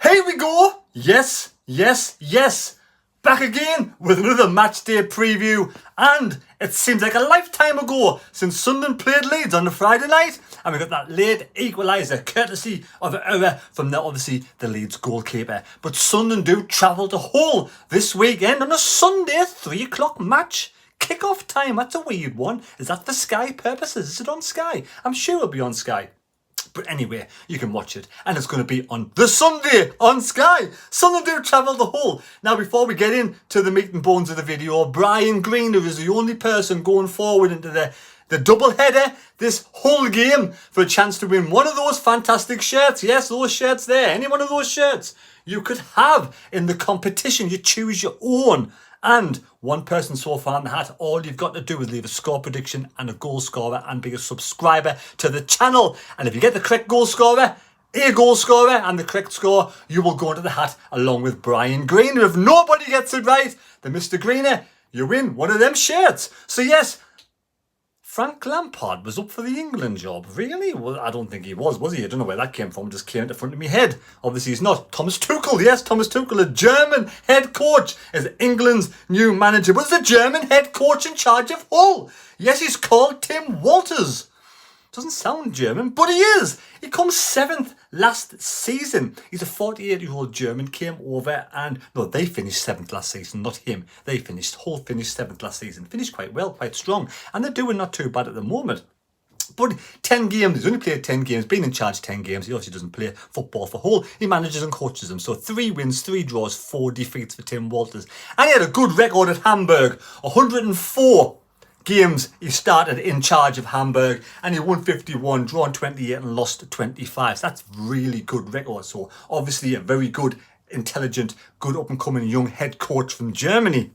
Here we go. Yes, yes, yes. Back again with another match day preview, and it seems like a lifetime ago since Sunderland played Leeds on the Friday night, and we got that late equaliser courtesy of an error from obviously the Leeds goalkeeper. But Sunderland do travel to Hull this weekend on a Sunday 3 o'clock match. Kick-off time, that's a weird one. Is that for Sky purposes? Is it on Sky? I'm sure it'll be on Sky. But anyway, you can watch it, and it's going to be on the Sunday on Sky. Sunderland do travel the Hull. Now, before we get into the meat and bones of the video, Brian Greener is the only person going forward into the double header, this Hull game, for a chance to win one of those fantastic shirts. Yes, those shirts there. Any one of those shirts you could have in the competition. You choose your own. And one person so far in the hat. All you've got to do is leave a score prediction and a goal scorer and be a subscriber to the channel. And if you get the correct goal scorer, and the correct score, you will go into the hat along with Brian Greener. If nobody gets it right, then Mr. Greener, you win one of them shirts. So yes, Frank Lampard was up for the England job. Really? Well, I don't think he was he? I don't know where that came from. It just came into front of my head. Obviously, he's not. Thomas Tuchel. Yes, Thomas Tuchel, a German head coach, is England's new manager. Was the German head coach in charge of Hull? Yes, he's called Tim Walters. Doesn't sound German, but he is. He comes 7th last season. He's a 48-year-old German, came over and... No, they finished 7th last season, not him. Hull finished 7th last season. Finished quite well, quite strong. And they're doing not too bad at the moment. But 10 games, he's only played 10 games, been in charge 10 games. He obviously doesn't play football for Hull. He manages and coaches them. So 3 wins, 3 draws, 4 defeats for Tim Walters. And he had a good record at Hamburg. 104 games he started in charge of Hamburg, and he won 51, drawn 28 and lost 25. So that's really good record. So obviously a very good, intelligent, good up-and-coming young head coach from Germany.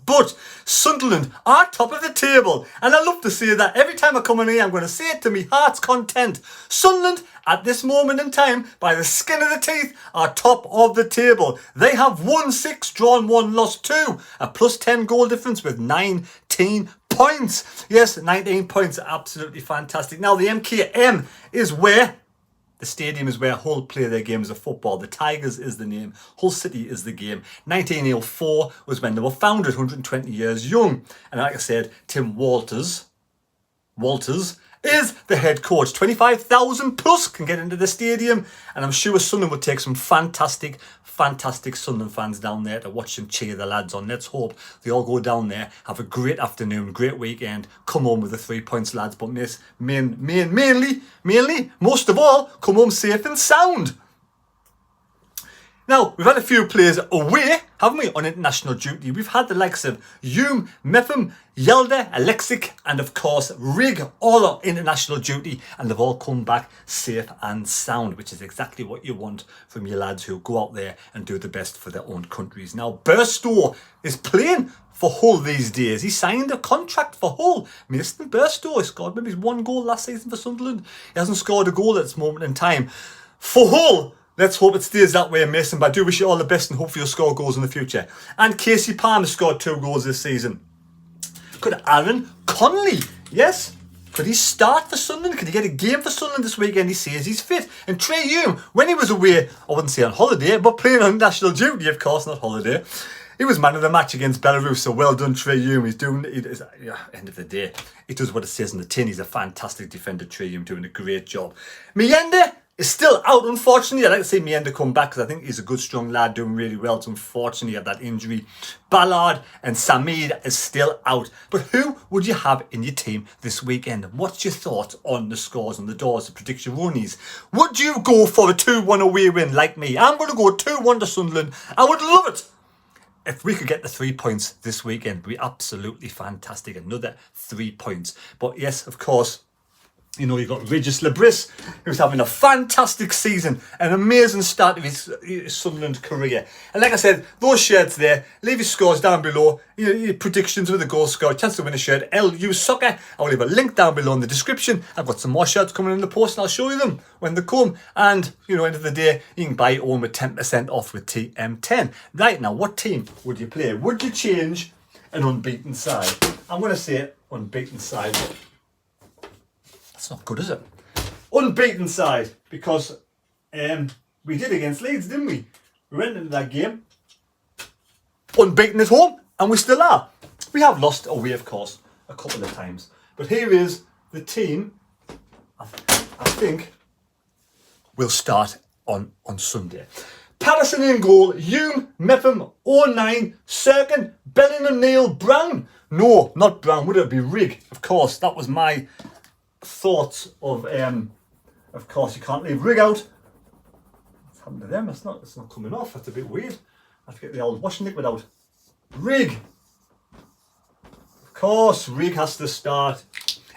But Sunderland are top of the table, and I love to say that. Every time I come in here, I'm going to say it to me heart's content. Sunderland, at this moment in time, by the skin of the teeth, are top of the table. They have won 6, drawn 1, lost 2, a plus 10 goal difference with 19 points. Yes, 19 points, absolutely fantastic. Now, the MKM is where... The stadium is where Hull play their games of football. The Tigers is the name. Hull City is the game. 1904 was when they were founded, 120 years young. And like I said, Tim Walters is the head coach. 25,000 plus can get into the stadium. And I'm sure Sunderland will take some fantastic Sunderland fans down there to watch them cheer the lads on. Let's hope they all go down there, have a great afternoon, great weekend, come home with the 3 points, lads. But mainly, most of all, come home safe and sound. Now, we've had a few players away, haven't we, on international duty. We've had the likes of Hume, Metham, Yelder, Alexic, and of course Rig, all on international duty, and they've all come back safe and sound, which is exactly what you want from your lads who go out there and do the best for their own countries. Now, Burstow is playing for Hull these days. He signed a contract for Hull. Mason Burstow, he scored maybe 1 goal last season for Sunderland. He hasn't scored a goal at this moment in time. For Hull, let's hope it stays that way, Mason, but I do wish you all the best and hope you'll score goals in the future. And Casey Palmer scored 2 goals this season. Could Aaron Connolly, yes, could he start for Sunderland? Could he get a game for Sunderland this weekend? He says he's fit. And Trey Hume, when he was away, I wouldn't say on holiday, but playing on national duty, of course, not holiday, he was man of the match against Belarus. So well done, Trey Hume. End of the day, he does what it says in the tin. He's a fantastic defender, Trey Hume, doing a great job. Mienda is still out, unfortunately. I'd like to see Mienda come back because I think he's a good, strong lad doing really well. So unfortunately, he had that injury. Ballard and Samid is still out. But who would you have in your team this weekend? What's your thoughts on the scores on the doors, the prediction-ronies? Would you go for a 2-1 away win like me? I'm going to go 2-1 to Sunderland. I would love it if we could get the 3 points this weekend. It would be absolutely fantastic. Another 3 points. But yes, of course, you know, you've got Regis Lebris, who's having a fantastic season, an amazing start of his Sunderland career. And like I said, those shirts there, leave your scores down below, your predictions with a goal score, chance to win a shirt, LU Soccer. I will leave a link down below in the description. I've got some more shirts coming in the post and I'll show you them when they come. And, you know, end of the day, you can buy your own with 10% off with TM10. Right now, what team would you play? Would you change an unbeaten side? I'm going to say unbeaten side. That's not good, is it? Unbeaten side, because we did against Leeds, didn't we? We went into that game unbeaten at home, and we still are. We have lost away, of course, a couple of times. But here is the team I think will start on Sunday. Patterson in goal, Hume, Mepham, O'Nien, Serkin, Bellingham, Neil, Brown. No, not Brown. Would it be Rigg? Of course, that was my thoughts of course, you can't leave Rigg out. What's happened to them? It's not coming off. That's a bit weird. I have to get the old washing liquid out. Rigg. Of course, Rigg has to start.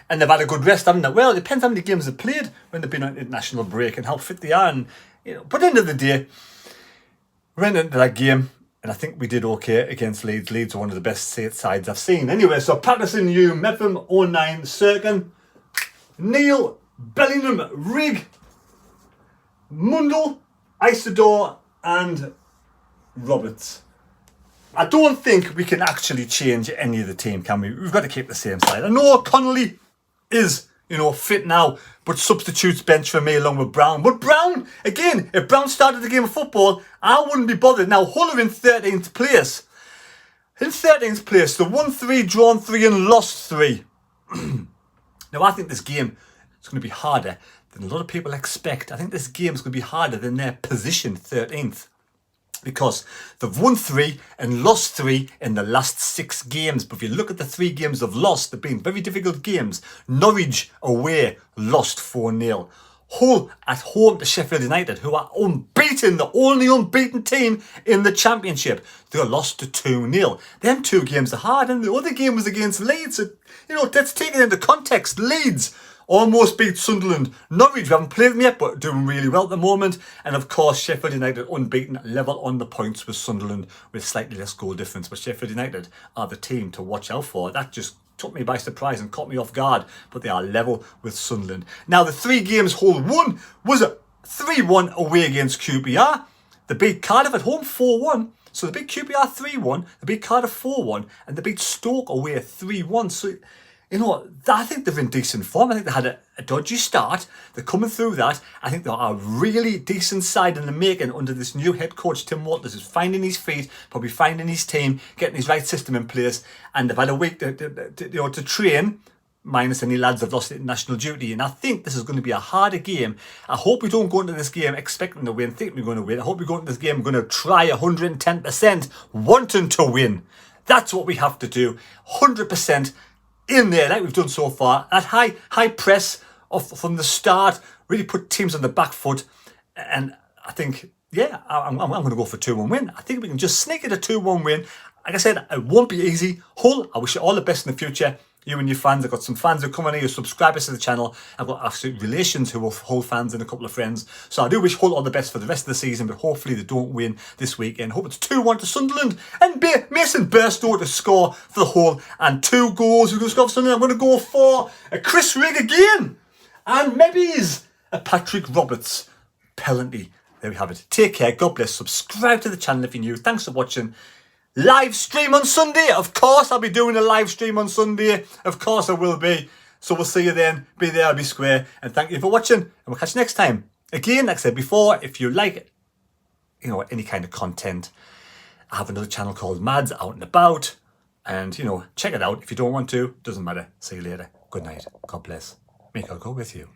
And they've had a good rest, haven't they? Well, it depends how many games they've played when they've been on international break and how fit they are. And, but at the end of the day, we went into that game and I think we did okay against Leeds. Leeds are one of the best sides I've seen. Anyway, so Patterson, Hume, Mepham, O'Nien, Serkin, Neil, Bellingham, Rigg, Mundle, Isidore and Roberts. I don't think we can actually change any of the team, can we? We've got to keep the same side. I know Connolly is, fit now, but substitutes bench for me along with Brown. But Brown, again, if Brown started the game of football, I wouldn't be bothered. Now, Hull are in 13th place. In 13th place, they won 3, drawn 3 and lost 3. Now, I think this game is going to be harder than a lot of people expect. I think this game is going to be harder than their position, 13th. Because they've won 3 and lost 3 in the last 6 games. But if you look at the 3 games they've lost, they've been very difficult games. Norwich away, lost 4-0. Hull at home to Sheffield United, who are unbeaten, the only unbeaten team in the Championship. They lost to 2-0. Them 2 games are hard, and the other game was against Leeds. So, let's take it into context. Leeds almost beat Sunderland. Norwich, we haven't played them yet, but doing really well at the moment. And of course, Sheffield United unbeaten, level on the points with Sunderland with slightly less goal difference. But Sheffield United are the team to watch out for. That just took me by surprise and caught me off guard. But they are level with Sunderland. Now, the 3 games Hull won was a 3-1 away against QPR. They beat Cardiff at home 4-1. So they beat QPR 3-1, they beat Cardiff 4-1, and they beat Stoke away 3-1. So, I think they're in decent form. I think they had a dodgy start. They're coming through that. I think they're a really decent side in the making under this new head coach, Tim Walters, who's finding his feet, probably finding his team, getting his right system in place. And they've had a week to train, minus any lads have lost international duty. And I think this is going to be a harder game. I hope we don't go into this game expecting to win, thinking we're going to win. I hope we go into this game going to try 110%, wanting to win. That's what we have to do. 100%. In there, like we've done so far, that high press from the start really put teams on the back foot, and I think, I'm going to go for 2-1 win. I think we can just sneak it a 2-1 win. Like I said, it won't be easy. Hull, I wish you all the best in the future. You and your fans. I've got some fans who come on here, subscribers to the channel. I've got absolute relations who are Hull fans and a couple of friends. So I do wish Hull all the best for the rest of the season, but hopefully they don't win this weekend. Hope it's 2-1 to Sunderland and Mason Burstow to score for the Hull and 2 goals. Who's going to score for Sunderland? I'm going to go for a Chris Rigg again. And maybe a Patrick Roberts penalty. There we have it. Take care. God bless. Subscribe to the channel if you're new. Thanks for watching. Live stream on Sunday. Of course, I'll be doing a live stream on Sunday. Of course, I will be. So we'll see you then. Be there, be square. And thank you for watching. And we'll catch you next time. Again, like I said before, if you like, any kind of content, I have another channel called Mads Out and About. And, check it out. If you don't want to, doesn't matter. See you later. Good night. God bless. May God go with you.